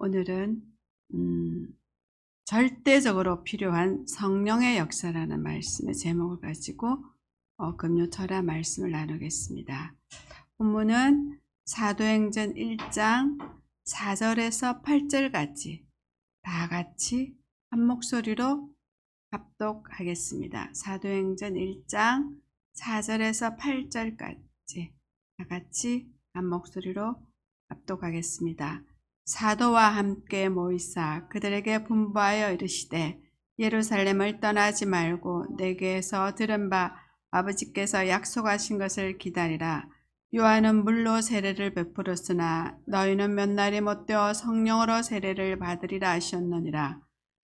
오늘은 절대적으로 필요한 성령의 역사라는 말씀의 제목을 가지고 금요 철학 말씀을 나누겠습니다. 본문은 사도행전 1장 4절에서 8절까지 다 같이 한 목소리로 합독하겠습니다. 사도행전 1장 4절에서 8절까지 다 같이 한 목소리로 합독하겠습니다. 사도와 함께 모이사 그들에게 분부하여 이르시되 예루살렘을 떠나지 말고 내게서 들은 바 아버지께서 약속하신 것을 기다리라. 요한은 물로 세례를 베풀었으나 너희는 몇 날이 못되어 성령으로 세례를 받으리라 하셨느니라.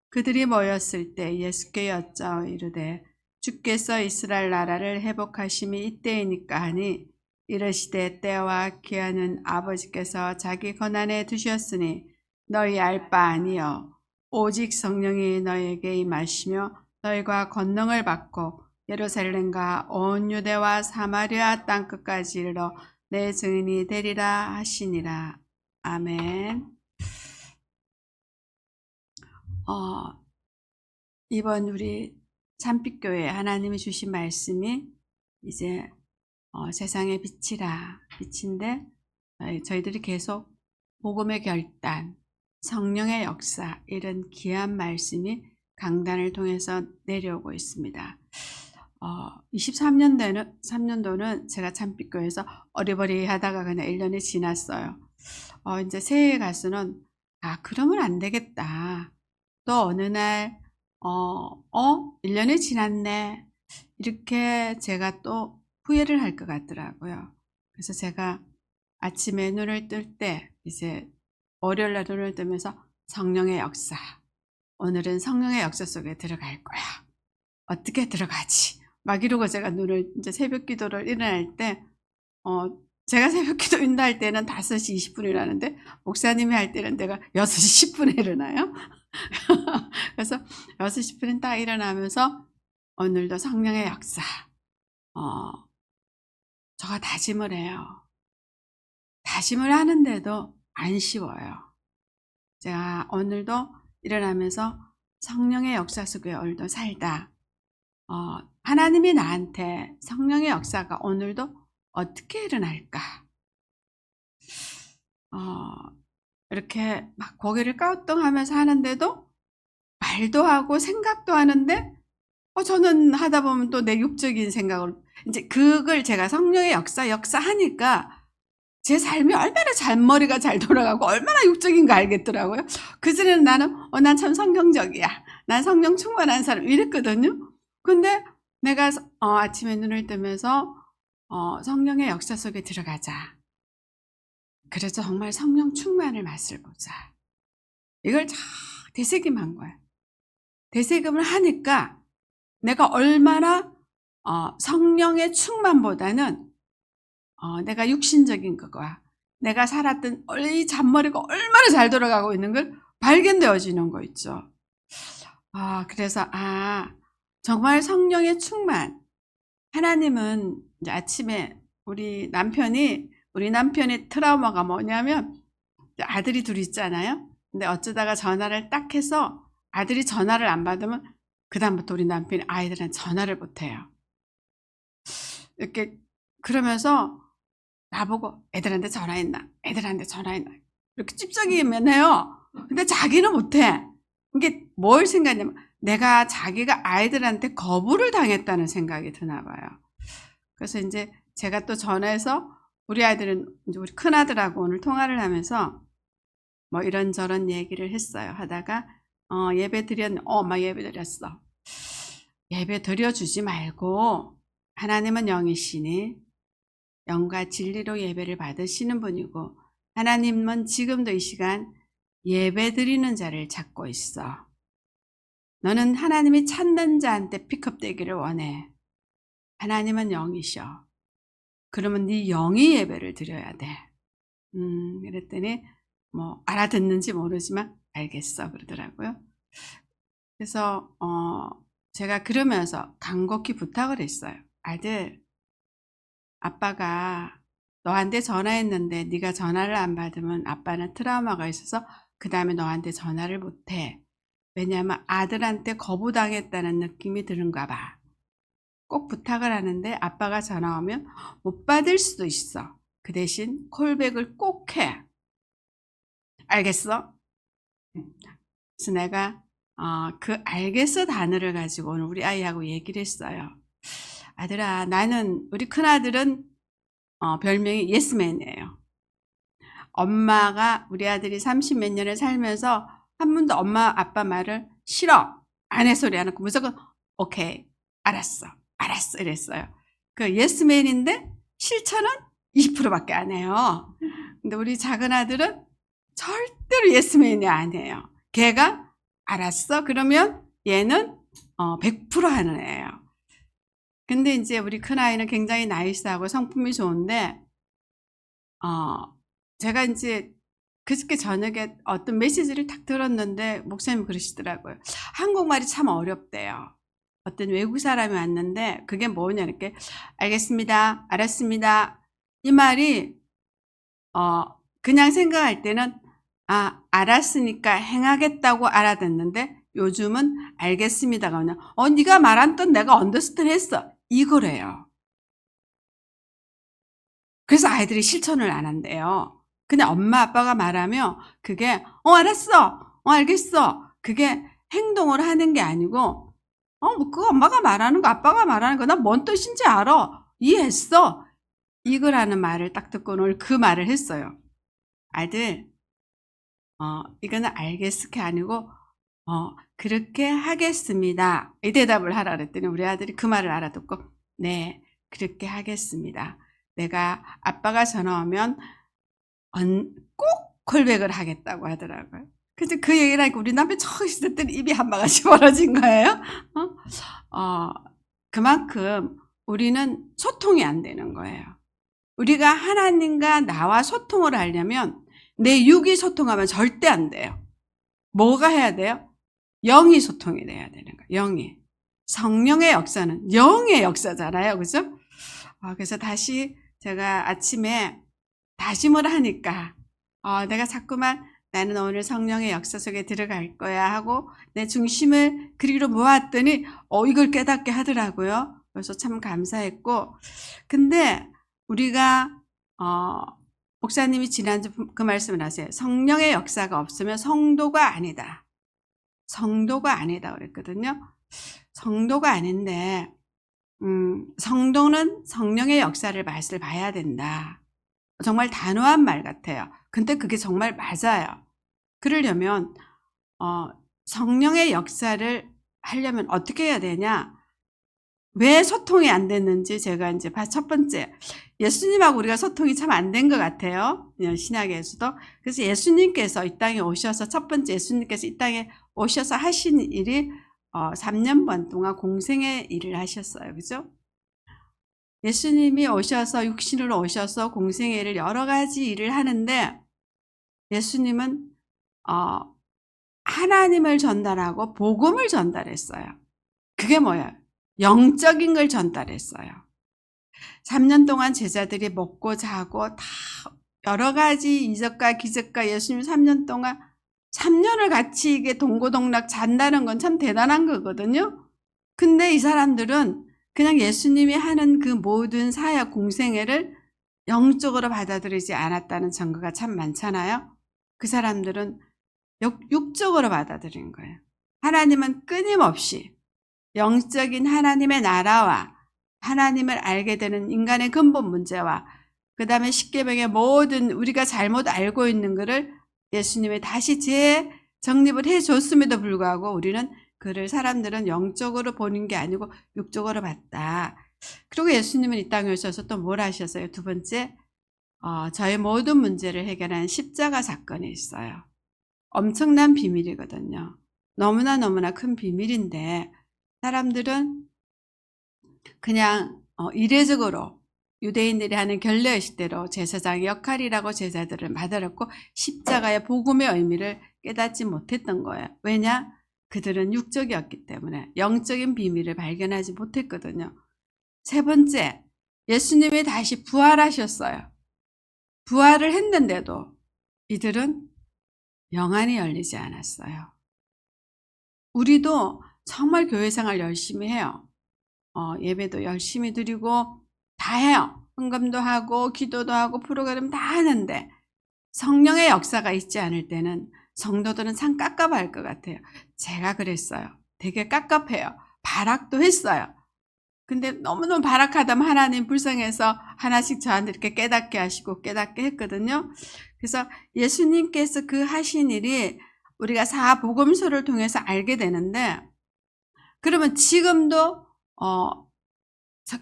그들이 모였을 때 예수께 여짜어 이르되 주께서 이스라엘 나라를 회복하심이 이때이니까 하니 이르시되 때와 기한은 아버지께서 자기 권한에 두셨으니 너희 알 바 아니요 오직 성령이 너희에게 임하시며 너희가 권능을 받고 예루살렘과 온 유대와 사마리아 땅끝까지 이르러 내 증인이 되리라 하시니라. 아멘. 이번 우리 참빛교회 하나님이 주신 말씀이 이제 세상의 빛이라, 빛인데 저희들이 계속 복음의 결단, 성령의 역사 이런 귀한 말씀이 강단을 통해서 내려오고 있습니다. 23년도는 제가 참빛교회에서 어리버리 하다가 그냥 1년이 지났어요. 이제 새해 가서는 그러면 안 되겠다. 또 어느 날 1년이 지났네. 이렇게 제가 또 후회를 할 것 같더라고요. 그래서 제가 아침에 눈을 뜰 때 이제 월요일날 눈을 뜨면서 성령의 역사. 오늘은 성령의 역사 속에 들어갈 거야. 어떻게 들어가지? 막 이러고 제가 눈을 이제 새벽 기도를 일어날 때 제가 새벽 기도 인도할 때는 5시 20분에 일어나는데 목사님이 할 때는 내가 6시 10분에 일어나요. 그래서 6시 10분에 딱 일어나면서 오늘도 성령의 역사 저가 다짐을 해요. 다짐을 하는데도 안 쉬워요. 제가 오늘도 일어나면서 성령의 역사 속에 오늘도 살다 하나님이 나한테 성령의 역사가 오늘도 어떻게 일어날까? 이렇게 막 고개를 까우뚱하면서 하는데도 말도 하고 생각도 하는데 저는 하다 보면 또 내 육적인 생각을 이제 그걸 제가 성령의 역사하니까 제 삶이 얼마나 머리가 잘 돌아가고 얼마나 육적인가 알겠더라고요. 그전에는 나는 난 참 성경적이야. 난 성령 충만한 사람 이랬거든요. 근데 내가 아침에 눈을 뜨면서 성령의 역사 속에 들어가자. 그래서 정말 성령 충만의 맛을 보자. 이걸 다 되새김한 거야. 되새김을 하니까 내가 얼마나 성령의 충만보다는 내가 육신적인 것과 내가 살았던 이 잔머리가 얼마나 잘 돌아가고 있는 걸 발견되어지는 거 있죠. 그래서 정말 성령의 충만. 하나님은 이제 아침에 우리 남편이 트라우마가 뭐냐면 아들이 둘 있잖아요. 근데 어쩌다가 전화를 딱 해서 아들이 전화를 안 받으면 그다음부터 우리 남편이 아이들한테 전화를 못 해요. 이렇게 그러면서 나보고 애들한테 전화했나? 이렇게 찝쩍이면 해요. 근데 자기는 못해. 이게 뭘 생각하냐면 내가 자기가 아이들한테 거부를 당했다는 생각이 드나 봐요. 그래서 이제 제가 또 전화해서 우리 아이들은 이제 우리 큰아들하고 오늘 통화를 하면서 뭐 이런저런 얘기를 했어요. 하다가 예배 드렸어. 예배 드려주지 말고 하나님은 영이시니 영과 진리로 예배를 받으시는 분이고 하나님은 지금도 이 시간 예배 드리는 자를 찾고 있어. 너는 하나님이 찾는 자한테 픽업되기를 원해. 하나님은 영이셔. 그러면 네 영이 예배를 드려야 돼. 그랬더니 뭐 알아듣는지 모르지만 알겠어 그러더라고요. 그래서 제가 그러면서 간곡히 부탁을 했어요. 아들, 아빠가 너한테 전화했는데 네가 전화를 안 받으면 아빠는 트라우마가 있어서 그 다음에 너한테 전화를 못해. 왜냐하면 아들한테 거부당했다는 느낌이 드는가 봐. 꼭 부탁을 하는데 아빠가 전화 오면 못 받을 수도 있어. 그 대신 콜백을 꼭 해. 알겠어? 그래서 내가 그 알겠어 단어를 가지고 오늘 우리 아이하고 얘기를 했어요. 아들아, 우리 큰아들은 별명이 예스맨이에요. 엄마가 우리 아들이 30몇 년을 살면서 한 번도 엄마 아빠 말을 싫어 안 해 소리 안 하고 무조건 오케이 알았어 이랬어요. 그 예스맨인데 실천은 20%밖에 안 해요. 근데 우리 작은 아들은 절대로 예스맨이 아니에요. 걔가 알았어 그러면 얘는 100% 하는 애예요. 근데 이제 우리 큰아이는 굉장히 나이스하고 성품이 좋은데 제가 이제 그저께 저녁에 어떤 메시지를 딱 들었는데 목사님 그러시더라고요. 한국말이 참 어렵대요. 어떤 외국 사람이 왔는데 그게 뭐냐 이렇게 알겠습니다. 알았습니다. 이 말이 그냥 생각할 때는 알았으니까 행하겠다고 알아듣는데 요즘은 알겠습니다가 그냥 네가 말한 뜻 내가 언더스탠 했어. 이거래요. 그래서 아이들이 실천을 안 한대요. 그냥 엄마 아빠가 말하면 그게 알았어 알겠어 그게 행동을 하는 게 아니고 뭐 그거 엄마가 말하는 거 아빠가 말하는 거 나 뭔 뜻인지 알아 이해했어 이거라는 말을 딱 듣고 오늘 그 말을 했어요. 아들 이거는 알겠을게 아니고 그렇게 하겠습니다 이 대답을 하라 그랬더니 우리 아들이 그 말을 알아듣고 네 그렇게 하겠습니다. 내가 아빠가 전화 오면 꼭 콜백을 하겠다고 하더라고요. 그래서 그 얘기를 하니까 우리 남편 처음 있을 때는 입이 한 바가지 벌어진 거예요. 그만큼 우리는 소통이 안 되는 거예요. 우리가 하나님과 나와 소통을 하려면 내 육이 소통하면 절대 안 돼요. 뭐가 해야 돼요? 영이 소통이 돼야 되는 거예요. 영이. 성령의 역사는 영의 역사잖아요. 그죠? 그래서 다시 제가 아침에 다짐을 하니까 내가 자꾸만 나는 오늘 성령의 역사 속에 들어갈 거야 하고 내 중심을 그리로 모았더니 이걸 깨닫게 하더라고요. 그래서 참 감사했고 근데 우리가 목사님이 지난주 그 말씀을 하세요. 성령의 역사가 없으면 성도가 아니다. 성도가 아니다 그랬거든요. 성도가 아닌데 성도는 성령의 역사를 맛을 봐야 된다. 정말 단호한 말 같아요. 근데 그게 정말 맞아요. 그러려면 성령의 역사를 하려면 어떻게 해야 되냐? 왜 소통이 안 됐는지 제가 이제 첫 번째 예수님하고 우리가 소통이 참 안 된 것 같아요. 신약에서도. 그래서 예수님께서 이 땅에 오셔서 첫 번째 예수님께서 이 땅에 오셔서 하신 일이 3년 반 동안 공생의 일을 하셨어요. 그죠? 예수님이 오셔서 육신으로 오셔서 공생의 일을 여러 가지 일을 하는데 예수님은 하나님을 전달하고 복음을 전달했어요. 그게 뭐예요? 영적인 걸 전달했어요. 3년 동안 제자들이 먹고 자고 다 여러 가지 이적과 기적과 예수님 3년 동안 3년을 같이 이게 동고동락 잔다는 건 참 대단한 거거든요. 근데 이 사람들은 그냥 예수님이 하는 그 모든 사역 공생애를 영적으로 받아들이지 않았다는 증거가 참 많잖아요. 그 사람들은 육적으로 받아들인 거예요. 하나님은 끊임없이 영적인 하나님의 나라와 하나님을 알게 되는 인간의 근본 문제와 그 다음에 십계명의 모든 우리가 잘못 알고 있는 것을 예수님이 다시 재정립을 해줬음에도 불구하고 우리는 사람들은 영적으로 보는 게 아니고 육적으로 봤다. 그리고 예수님은 이 땅에 오셔서 또 뭘 하셨어요? 두 번째, 저의 모든 문제를 해결한 십자가 사건이 있어요. 엄청난 비밀이거든요. 너무나 큰 비밀인데 사람들은 그냥 이례적으로 유대인들이 하는 결례의식대로 제사장의 역할이라고 제사들을 받아들였고 십자가의 복음의 의미를 깨닫지 못했던 거예요. 왜냐? 그들은 육적이었기 때문에 영적인 비밀을 발견하지 못했거든요. 세 번째, 예수님이 다시 부활하셨어요. 부활을 했는데도 이들은 영안이 열리지 않았어요. 우리도 정말 교회 생활 열심히 해요. 예배도 열심히 드리고 다 해요. 헌금도 하고 기도도 하고 프로그램 다 하는데 성령의 역사가 있지 않을 때는 성도들은 참 깝깝할 것 같아요. 제가 그랬어요. 되게 깝깝해요. 발악도 했어요. 근데 너무너무 발악하다면 하나님 불쌍해서 하나씩 저한테 이렇게 깨닫게 하시고 깨닫게 했거든요. 그래서 예수님께서 그 하신 일이 우리가 사복음서를 통해서 알게 되는데, 그러면 지금도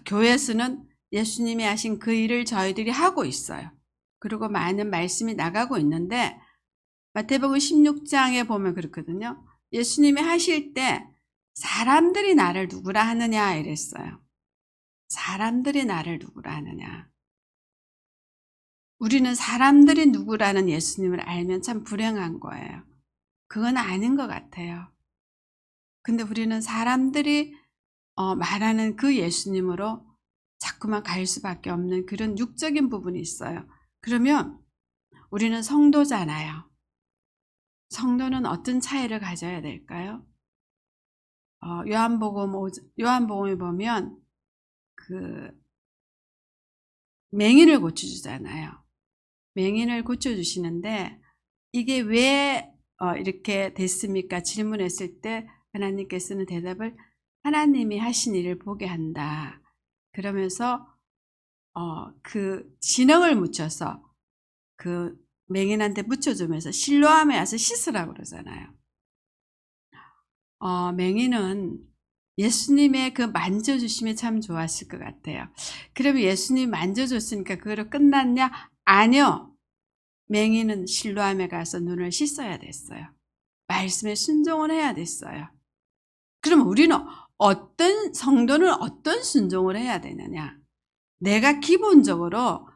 교회에서는 예수님이 하신 그 일을 저희들이 하고 있어요. 그리고 많은 말씀이 나가고 있는데 마태복음 16장에 보면 그렇거든요. 예수님이 하실 때 사람들이 나를 누구라 하느냐 이랬어요. 사람들이 나를 누구라 하느냐. 우리는 사람들이 누구라는 예수님을 알면 참 불행한 거예요. 그건 아닌 것 같아요. 근데 우리는 사람들이 말하는 그 예수님으로 자꾸만 갈 수밖에 없는 그런 육적인 부분이 있어요. 그러면 우리는 성도잖아요. 성도는 어떤 차이를 가져야 될까요? 요한복음에 보면 그 맹인을 고쳐주잖아요. 맹인을 고쳐주시는데 이게 왜 이렇게 됐습니까? 질문했을 때 하나님께서는 대답을 하나님이 하신 일을 보게 한다. 그러면서 그 진흙을 묻혀서 그 맹인한테 묻혀주면서 실로암에 와서 씻으라고 그러잖아요. 맹인은 예수님의 그 만져주심이 참 좋았을 것 같아요. 그러면 예수님 만져줬으니까 그거로 끝났냐? 아니요. 맹인은 실로암에 가서 눈을 씻어야 됐어요. 말씀에 순종을 해야 됐어요. 그럼 우리는 성도는 어떤 순종을 해야 되느냐? 내가 기본적으로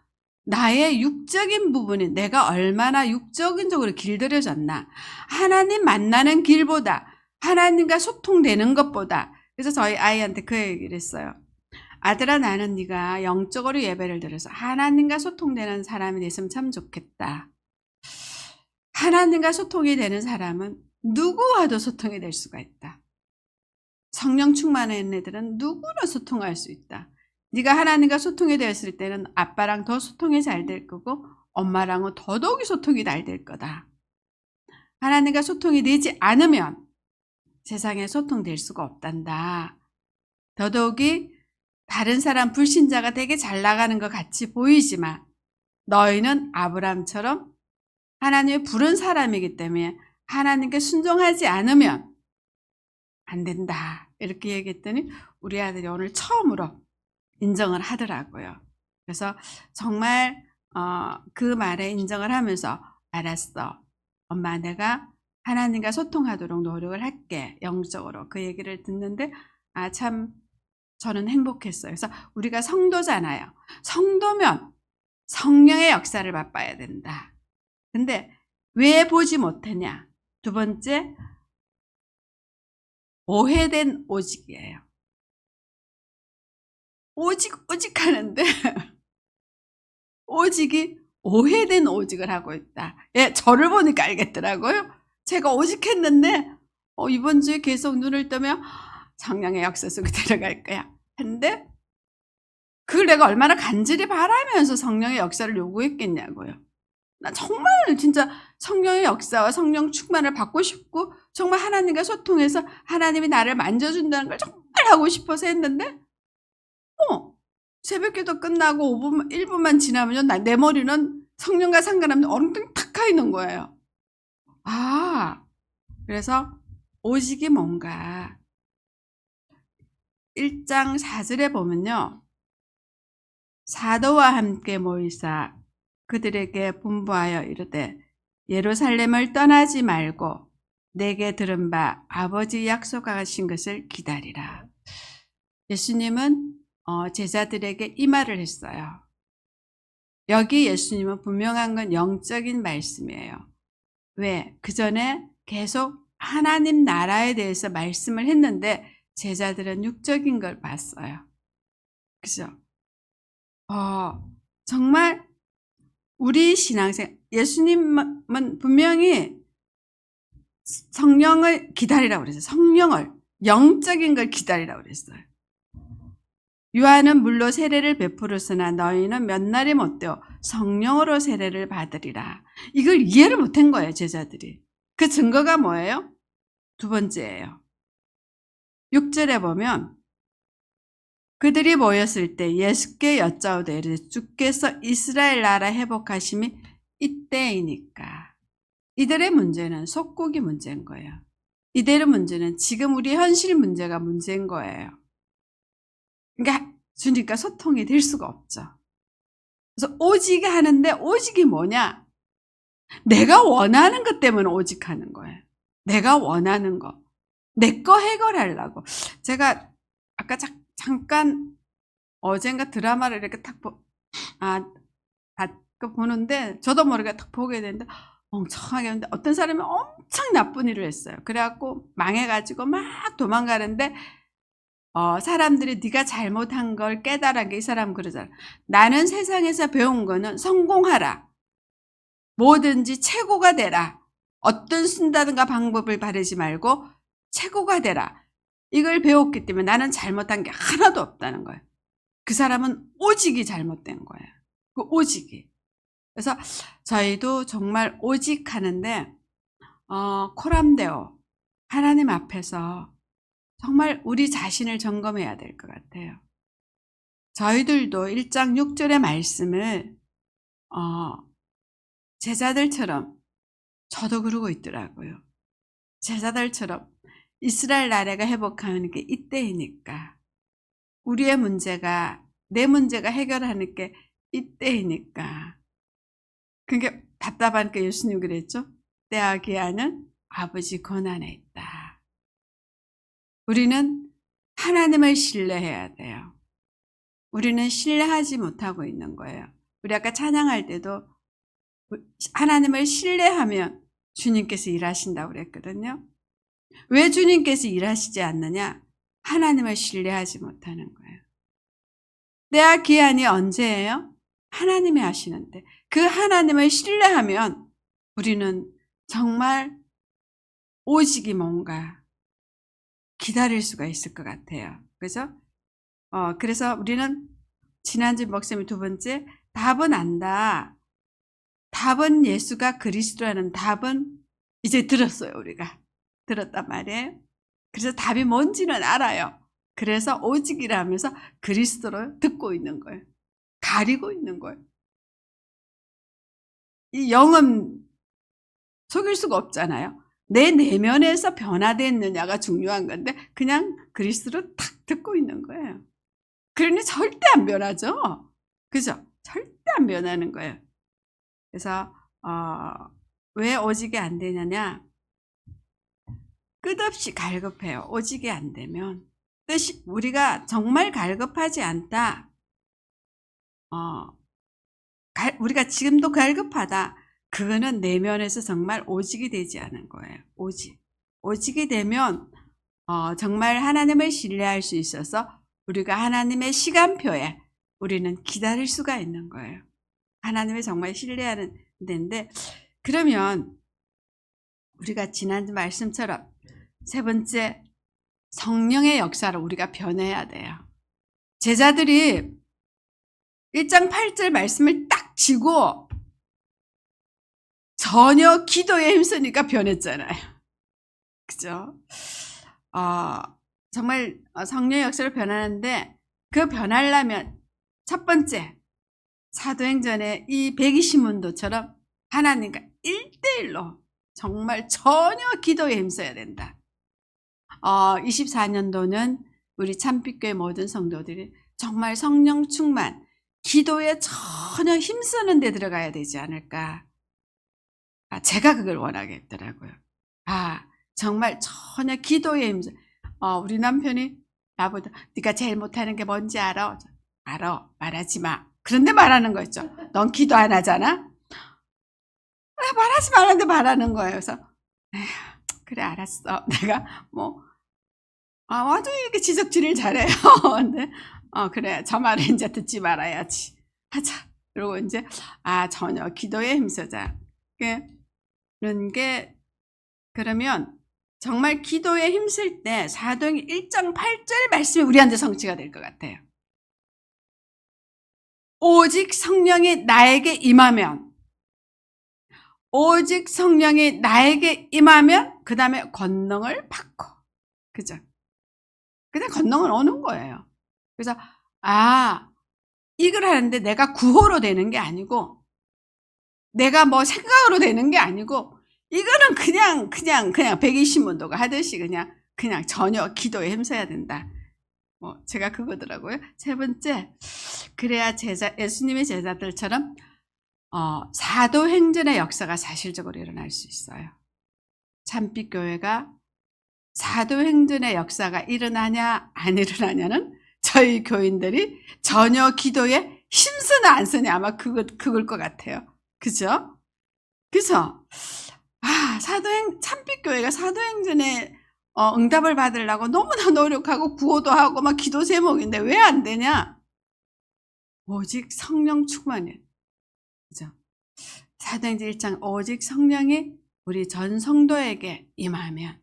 나의 육적인 부분이 내가 얼마나 육적인적으로 길들여졌나. 하나님 만나는 길보다 하나님과 소통되는 것보다. 그래서 저희 아이한테 그 얘기를 했어요. 아들아, 나는 네가 영적으로 예배를 드려서 하나님과 소통되는 사람이 됐으면 참 좋겠다. 하나님과 소통이 되는 사람은 누구와도 소통이 될 수가 있다. 성령 충만한 애들은 누구나 소통할 수 있다. 네가 하나님과 소통이 되었을 때는 아빠랑 더 소통이 잘 될 거고 엄마랑은 더더욱이 소통이 잘 될 거다. 하나님과 소통이 되지 않으면 세상에 소통될 수가 없단다. 더더욱이 다른 사람 불신자가 되게 잘 나가는 것 같이 보이지만 너희는 아브라함처럼 하나님의 부른 사람이기 때문에 하나님께 순종하지 않으면 안 된다. 이렇게 얘기했더니 우리 아들이 오늘 처음으로 인정을 하더라고요. 그래서 정말 그 말에 인정을 하면서 알았어. 엄마, 내가 하나님과 소통하도록 노력을 할게. 영적으로. 그 얘기를 듣는데 참 저는 행복했어요. 그래서 우리가 성도잖아요. 성도면 성령의 역사를 맛봐야 된다. 근데 왜 보지 못했냐? 두 번째, 오해된 오직이에요. 오직 하는데 오직이 오해된 오직을 하고 있다. 예, 저를 보니까 알겠더라고요. 제가 오직했는데 이번 주에 계속 눈을 뜨면 성령의 역사 속에 들어갈 거야. 근데 그걸 내가 얼마나 간절히 바라면서 성령의 역사를 요구했겠냐고요. 나 정말 진짜 성령의 역사와 성령 충만을 받고 싶고 정말 하나님과 소통해서 하나님이 나를 만져준다는 걸 정말 하고 싶어서 했는데 새벽기도 끝나고 5분, 1분만 지나면요, 내 머리는 성령과 상관없는 얼음덩이 탁 가 있는 거예요. 그래서 오직이 뭔가 1장 4절에 보면요, 사도와 함께 모이사 그들에게 분부하여 이르되 예루살렘을 떠나지 말고 내게 들은 바 아버지 약속하신 것을 기다리라. 예수님은 제자들에게 이 말을 했어요. 여기 예수님은 분명한 건 영적인 말씀이에요. 왜? 그 전에 계속 하나님 나라에 대해서 말씀을 했는데 제자들은 육적인 걸 봤어요. 그죠? 정말 우리 신앙생 예수님은 분명히 성령을 기다리라고 그랬어요. 성령을, 영적인 걸 기다리라고 그랬어요. 요한은 물로 세례를 베풀었으나 너희는 몇 날이 못되어 성령으로 세례를 받으리라. 이걸 이해를 못한 거예요, 제자들이. 그 증거가 뭐예요? 두 번째예요. 6절에 보면 그들이 모였을 때 예수께 여짜오되 이르되 주께서 이스라엘 나라 회복하심이 이때이니까. 이들의 문제는 속국이 문제인 거예요. 이들의 문제는 지금 우리 현실 문제가 문제인 거예요. 그러니까 주님과 소통이 될 수가 없죠. 그래서 오직 하는데 오직이 뭐냐? 내가 원하는 것 때문에 오직 하는 거예요. 내가 원하는 거. 내 거 해결하려고. 제가 아까 잠깐 어젠가 드라마를 이렇게 딱 보는데 저도 모르게 딱 보게 되는데 멍청하게 했는데 어떤 사람이 엄청 나쁜 일을 했어요. 그래갖고 망해가지고 막 도망가는데 사람들이 네가 잘못한 걸 깨달은 게 이 사람 그러잖아. 나는 세상에서 배운 거는 성공하라. 뭐든지 최고가 되라. 어떤 순간과 방법을 바르지 말고 최고가 되라. 이걸 배웠기 때문에 나는 잘못한 게 하나도 없다는 거예요. 그 사람은 오직이 잘못된 거예요. 그 오직이. 그래서 저희도 정말 오직 하는데 코람데오 하나님 앞에서 정말 우리 자신을 점검해야 될 것 같아요. 저희들도 1장 6절의 말씀을 제자들처럼 저도 그러고 있더라고요. 제자들처럼 이스라엘 나라가 회복하는 게 이때이니까. 우리의 문제가 내 문제가 해결하는 게 이때이니까. 그게 답답하니까 예수님 그랬죠. 때와 기한은 아버지 권한에 있다. 우리는 하나님을 신뢰해야 돼요. 우리는 신뢰하지 못하고 있는 거예요. 우리 아까 찬양할 때도 하나님을 신뢰하면 주님께서 일하신다고 그랬거든요. 왜 주님께서 일하시지 않느냐? 하나님을 신뢰하지 못하는 거예요. 때와 기한이 언제예요? 하나님이 하시는데 그 하나님을 신뢰하면 우리는 정말 오직이 뭔가 기다릴 수가 있을 것 같아요. 그죠? 그래서 우리는 지난주 목사님이 두 번째 답은 안다. 답은 예수가 그리스도라는 답은 이제 들었어요. 우리가 들었단 말이에요. 그래서 답이 뭔지는 알아요. 그래서 오직이라 하면서 그리스도를 듣고 있는 거예요. 가리고 있는 거예요. 이 영은 속일 수가 없잖아요. 내 내면에서 변화됐느냐가 중요한 건데 그냥 그리스도를 탁 듣고 있는 거예요. 그러니 절대 안 변하죠. 그죠? 절대 안 변하는 거예요. 그래서 왜 오직이 안 되느냐? 끝없이 갈급해요. 오직이 안 되면. 뜻이 우리가 정말 갈급하지 않다. 우리가 지금도 갈급하다. 그거는 내면에서 정말 오직이 되지 않은 거예요. 오직이 되면 정말 하나님을 신뢰할 수 있어서 우리가 하나님의 시간표에 우리는 기다릴 수가 있는 거예요. 하나님을 정말 신뢰하는 데인데 그러면 우리가 지난주 말씀처럼 세 번째 성령의 역사를 우리가 변해야 돼요. 제자들이 1장 8절 말씀을 딱 쥐고 전혀 기도에 힘쓰니까 변했잖아요. 그죠? 정말 성령의 역사를 변하는데 그 변하려면 첫 번째 사도행전의 이 120문도처럼 하나님과 1대1로 정말 전혀 기도에 힘써야 된다. 24년도는 우리 참빛교회 모든 성도들이 정말 성령 충만, 기도에 전혀 힘쓰는 데 들어가야 되지 않을까. 제가 그걸 원하겠더라고요. 정말 전혀 기도에 힘써. 우리 남편이 나보다 네가 제일 못하는 게 뭔지 알아? 알아. 말하지 마. 그런데 말하는 거 있죠. 넌 기도 안 하잖아? 말하지 말라는데 말하는 거예요. 그래서 그래 알았어. 내가 아주 이렇게 지적질을 잘해요. 근데 그래 저 말을 이제 듣지 말아야지. 하자. 그리고 이제 전혀 기도에 힘쓰자. 그런 게 그러면 정말 기도에 힘쓸 때 사도행전 1장 8절 말씀이 우리한테 성취가 될 것 같아요. 오직 성령이 나에게 임하면, 오직 성령이 나에게 임하면 그 다음에 권능을 받고, 그죠? 그냥 권능은 오는 거예요. 그래서 이걸 하는데 내가 구호로 되는 게 아니고, 내가 뭐 생각으로 되는 게 아니고, 이거는 그냥 120문도가 하듯이 그냥 전혀 기도에 힘써야 된다. 제가 그거더라고요. 세 번째, 그래야 예수님의 제자들처럼 사도행전의 역사가 사실적으로 일어날 수 있어요. 참빛교회가 사도행전의 역사가 일어나냐 안 일어나냐는 저희 교인들이 전혀 기도에 힘쓰나 안 쓰냐 아마 그걸 것 같아요. 그죠? 그래서 참빛교회가 사도행전에 응답을 받으려고 너무나 노력하고 구호도 하고 막 기도 제목인데 왜 안 되냐? 오직 성령 충만이에요. 그죠? 사도행전 1장 오직 성령이 우리 전 성도에게 임하면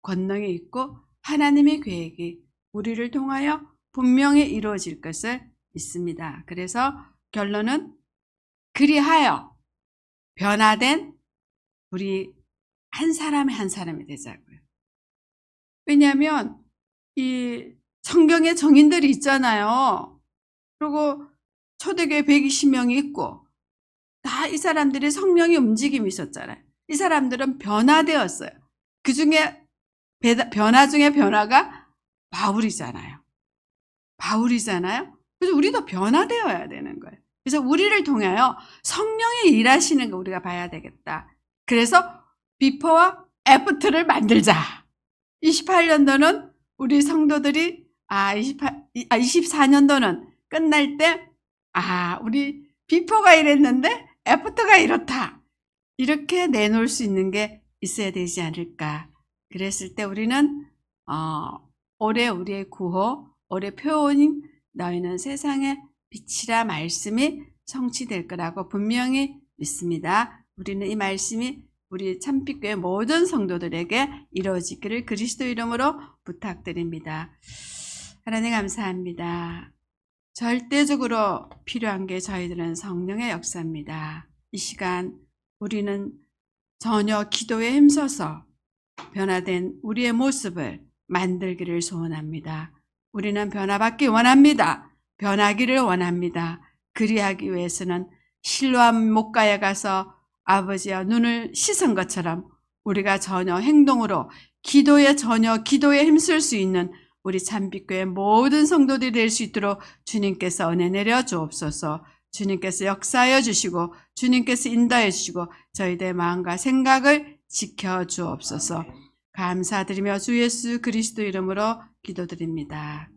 권능이 있고 하나님의 계획이 우리를 통하여 분명히 이루어질 것을 믿습니다. 그래서 결론은 그리하여 변화된 우리 한 사람이 되자고요. 왜냐하면 이 성경에 정인들이 있잖아요. 그리고 초대교회 120명이 있고 다 이 사람들이 성령의 움직임이 있었잖아요. 이 사람들은 변화되었어요. 그 중에 변화 중에 변화가 바울이잖아요. 그래서 우리도 변화되어야 되는 거예요. 그래서 우리를 통하여 성령이 일하시는 거 우리가 봐야 되겠다. 그래서 비포와 애프터를 만들자. 28년도는 우리 성도들이 24년도는 끝날 때 우리 비포가 이랬는데 애프터가 이렇다. 이렇게 내놓을 수 있는 게 있어야 되지 않을까. 그랬을 때 우리는 올해 우리의 구호, 올해 표현인 너희는 세상의 빛이라 말씀이 성취될 거라고 분명히 믿습니다. 우리는 이 말씀이 우리 참빛교회 모든 성도들에게 이루어지기를 그리스도 이름으로 부탁드립니다. 하나님 감사합니다. 절대적으로 필요한 게 저희들은 성령의 역사입니다. 이 시간 우리는 전혀 기도에 힘써서 변화된 우리의 모습을 만들기를 소원합니다. 우리는 변화받기 원합니다. 변하기를 원합니다. 그리하기 위해서는 실로암 목가에 가서 아버지와 눈을 씻은 것처럼 우리가 전혀 행동으로 기도에 힘쓸 수 있는 우리 참빛교회 모든 성도들이 될 수 있도록 주님께서 은혜 내려 주옵소서. 주님께서 역사하여 주시고 주님께서 인도해 주시고 저희들의 마음과 생각을 지켜 주옵소서. 감사드리며 주 예수 그리스도 이름으로 기도드립니다.